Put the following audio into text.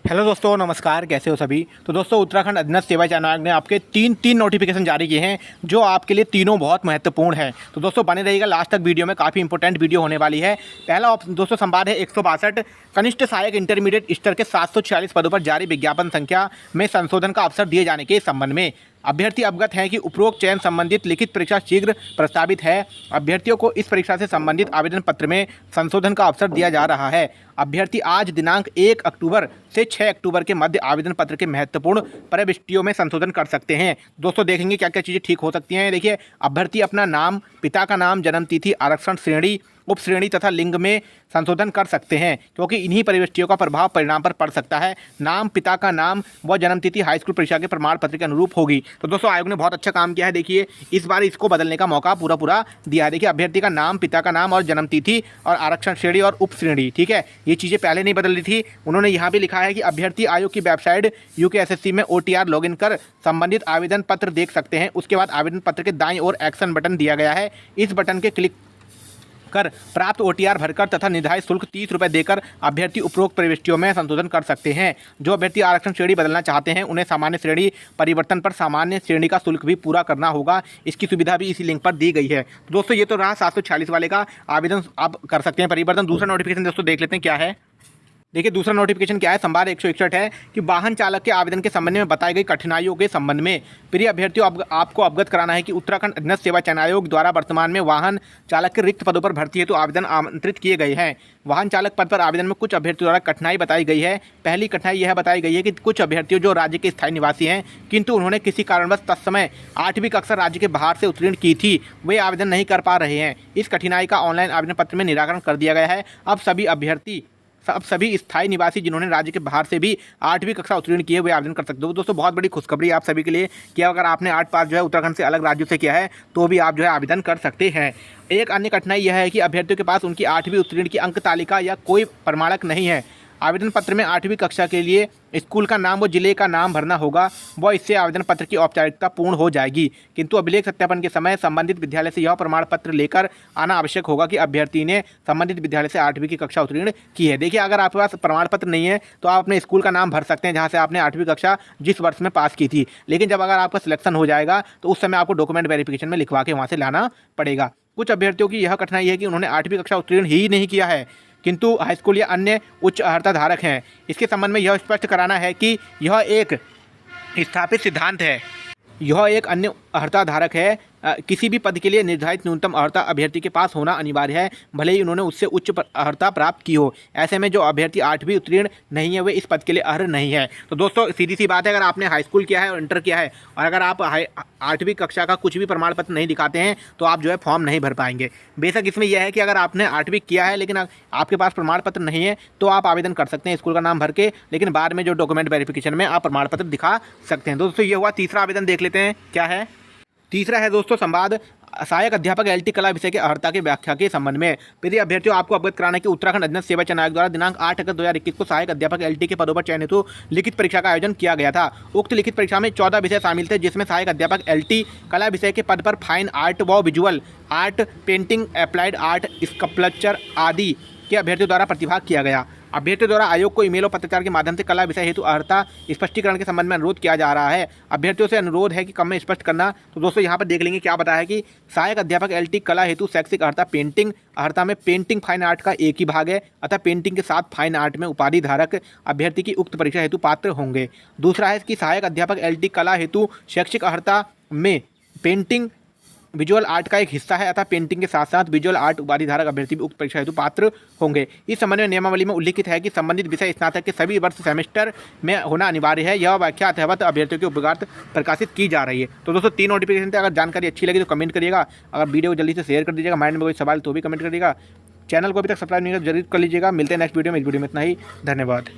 Hello दोस्तों, नमस्कार। कैसे हो सभी। तो दोस्तों, उत्तराखंड अधीनस्थ सेवा चयन आयोग ने आपके तीन नोटिफिकेशन जारी किए हैं जो आपके लिए तीनों बहुत महत्वपूर्ण हैं। तो दोस्तों बने रहिएगा लास्ट तक, वीडियो में काफ़ी इंपॉर्टेंट वीडियो होने वाली है। पहला दोस्तों संवाद है 162 कनिष्ठ सहायक इंटरमीडिएट स्तर के 746 पदों पर जारी विज्ञापन संख्या में संशोधन का अवसर दिए जाने के संबंध में। अभ्यर्थी अवगत हैं कि उपरोक्त चयन संबंधित लिखित परीक्षा शीघ्र प्रस्तावित है। अभ्यर्थियों को इस परीक्षा से संबंधित आवेदन पत्र में संशोधन का अवसर दिया जा रहा है। अभ्यर्थी आज दिनांक 1 अक्टूबर से 6 अक्टूबर के मध्य आवेदन पत्र के महत्वपूर्ण प्रविष्टियों में संशोधन कर सकते हैं। दोस्तों देखेंगे क्या क्या चीज़ें ठीक हो सकती हैं। देखिए, अभ्यर्थी अपना नाम, पिता का नाम, जन्मतिथि, आरक्षण श्रेणी, उप श्रेणी तथा लिंग में संशोधन कर सकते हैं, क्योंकि इन्हीं प्रविष्टियों का प्रभाव परिणाम पर पड़ सकता है। नाम, पिता का नाम व जन्मतिथि हाई स्कूल परीक्षा के प्रमाण पत्र के अनुरूप होगी। तो दोस्तों आयोग ने बहुत अच्छा काम किया है। देखिए, इस बार इसको बदलने का मौका पूरा दिया है। देखिए, अभ्यर्थी का नाम, पिता का नाम और जन्मतिथि और आरक्षण श्रेणी और उप श्रेणी, ठीक है, ये चीज़ें पहले नहीं बदल रही थी। उन्होंने यहाँ भी लिखा है कि अभ्यर्थी आयोग की वेबसाइट UKSSC में OTR लॉगिन कर संबंधित आवेदन पत्र देख सकते हैं। उसके बाद आवेदन पत्र के दाईं ओर एक्शन बटन दिया गया है। इस बटन के क्लिक कर प्राप्त OTR भरकर तथा निर्धारित शुल्क 30 रुपये देकर अभ्यर्थी उपरोक्त प्रविष्टियों में संशोधन कर सकते हैं। जो अभ्यर्थी आरक्षण श्रेणी बदलना चाहते हैं उन्हें सामान्य श्रेणी परिवर्तन पर सामान्य श्रेणी का शुल्क भी पूरा करना होगा। इसकी सुविधा भी इसी लिंक पर दी गई है। दोस्तों ये तो रहा 746 वाले का आवेदन आप कर सकते हैं परिवर्तन। दूसरा नोटिफिकेशन दोस्तों देख लेते हैं क्या है। देखिए, दूसरा नोटिफिकेशन क्या है। संवाद 161 है कि वाहन चालक के आवेदन के संबंध में बताई गई कठिनाइयों के संबंध में प्रिय अभ्यर्थियों आपको अवगत कराना है कि उत्तराखंड अधीनस्थ सेवा चयन आयोग द्वारा वर्तमान में वाहन चालक के रिक्त पदों पर भर्ती हेतु आवेदन आमंत्रित किए गए हैं। वाहन चालक पद पर आवेदन में कुछ अभ्यर्थियों द्वारा कठिनाई बताई गई है। पहली कठिनाई यह बताई गई है कि कुछ अभ्यर्थियों जो राज्य के स्थायी निवासी हैं किंतु उन्होंने किसी कारणवश तत्समय 8वीं कक्षा राज्य के बाहर से उत्तीर्ण की थी, वे आवेदन नहीं कर पा रहे हैं। इस कठिनाई का ऑनलाइन आवेदन पत्र में निराकरण कर दिया गया है। अब सभी स्थायी निवासी जिन्होंने राज्य के बाहर से भी 8वीं कक्षा उत्तीर्ण किए हुए आवेदन कर सकते हो। दोस्तों बहुत बड़ी खुशखबरी आप सभी के लिए कि अगर आपने 8 पास जो है उत्तराखंड से अलग राज्यों से किया है तो भी आप जो है आवेदन कर सकते हैं। एक अन्य कठिनाई यह है कि अभ्यर्थियों के पास उनकी 8वीं उत्तीर्ण की अंक तालिका या कोई प्रमाणक नहीं है। आवेदन पत्र में 8वीं कक्षा के लिए स्कूल का नाम व जिले का नाम भरना होगा व इससे आवेदन पत्र की औपचारिकता पूर्ण हो जाएगी। किंतु अभिलेख सत्यापन के समय संबंधित विद्यालय से यह प्रमाण पत्र लेकर आना आवश्यक होगा कि अभ्यर्थी ने संबंधित विद्यालय से 8वीं की कक्षा उत्तीर्ण की है। देखिए, अगर आपके पास प्रमाण पत्र नहीं है तो आप अपने स्कूल का नाम भर सकते हैं जहाँ से आपने 8वीं कक्षा जिस वर्ष में पास की थी। लेकिन जब अगर आपका सिलेक्शन हो जाएगा तो उस समय आपको डॉक्यूमेंट वेरिफिकेशन में लिखवा के वहाँ से लाना पड़ेगा। कुछ अभ्यर्थियों की यह कठिनाई है कि उन्होंने 8वीं कक्षा उत्तीर्ण ही नहीं किया है किंतु हाईस्कूल या अन्य उच्च अर्हता धारक हैं। इसके संबंध में यह स्पष्ट कराना है कि यह एक स्थापित सिद्धांत है। यह एक अन्य अर्हता धारक है। किसी भी पद के लिए निर्धारित न्यूनतम अर्हता अभ्यर्थी के पास होना अनिवार्य है, भले ही उन्होंने उससे उच्च अर्हता प्राप्त की हो। ऐसे में जो अभ्यर्थी 8वीं उत्तीर्ण नहीं है वे इस पद के लिए अर्ह नहीं है। तो दोस्तों सीधी सी बात है, अगर आपने हाई स्कूल किया है और इंटर किया है और अगर आप 8वीं कक्षा का कुछ भी प्रमाण पत्र नहीं दिखाते हैं तो आप जो है फॉर्म नहीं भर पाएंगे। बेशक इसमें यह है कि अगर आपने 8वीं किया है लेकिन आपके पास प्रमाण पत्र नहीं है तो आप आवेदन कर सकते हैं स्कूल का नाम भर के, लेकिन बाद में जो डॉक्यूमेंट वेरिफिकेशन में आप प्रमाण पत्र दिखा सकते हैं। दोस्तों ये हुआ तीसरा आवेदन। देख लेते हैं क्या है। तीसरा है दोस्तों संवाद सहायक अध्यापक LT कला विषय के अर्हता की व्याख्या के संबंध में। प्रिय अभ्यर्थियों आपको अवगत कराना है कि उत्तराखंड अधीनस्थ सेवा चयन आयोग द्वारा दिनांक 8 अगस्त 2021 को सहायक अध्यापक LT के पदों पर चयन हेतु लिखित परीक्षा का आयोजन किया गया था। उक्त लिखित परीक्षा में 14 विषय शामिल थे, जिसमें सहायक अध्यापक LT कला विषय के पद पर फाइन आर्ट व visual art, painting, applied art, sculpture आदि के अभ्यर्थियों द्वारा प्रतिभाग किया गया। अभ्यर्थियों द्वारा आयोग को ईमेल और पत्राचार के माध्यम से कला विषय हेतु अर्हता स्पष्टीकरण के संबंध में अनुरोध किया जा रहा है। अभ्यर्थियों से अनुरोध है कि कम में स्पष्ट करना। तो दोस्तों यहाँ पर देख लेंगे क्या बताया है कि सहायक अध्यापक LT कला हेतु शैक्षिक अर्हता पेंटिंग अर्हता में पेंटिंग फाइन आर्ट का एक ही भाग है, अतः पेंटिंग के साथ फाइन आर्ट में उपाधि धारक अभ्यर्थी की उक्त परीक्षा हेतु पात्र होंगे। दूसरा है कि सहायक अध्यापक LT कला हेतु शैक्षिक अर्हता में पेंटिंग विजुअल आर्ट का एक हिस्सा है, अतः पेंटिंग के साथ साथ विजुअल आर्ट उपाधि धारक अभ्यर्थी भी उक्त परीक्षा हेतु पात्र होंगे। इस संबंध में नियमावली में उल्लिखित है कि संबंधित विषय स्नातक के सभी वर्ष सेमेस्टर में होना अनिवार्य है। यह व्याख्या अथवत अभ्यर्थियों के उपकार प्रकाशित की जा रही है। तो दोस्तों 3 नोटिफिकेशन थे। अगर जानकारी अच्छी लगी तो कमेंट करिएगा, अगर वीडियो को जल्दी से शेयर कर दीजिएगा, माइंड में कोई सवाल तो भी कमेंट करिएगा। चैनल को अभी तक सब्सक्राइब नहीं कर जरूर कर लीजिएगा। मिलते हैं नेक्स्ट वीडियो में। इस वीडियो में इतना ही। धन्यवाद।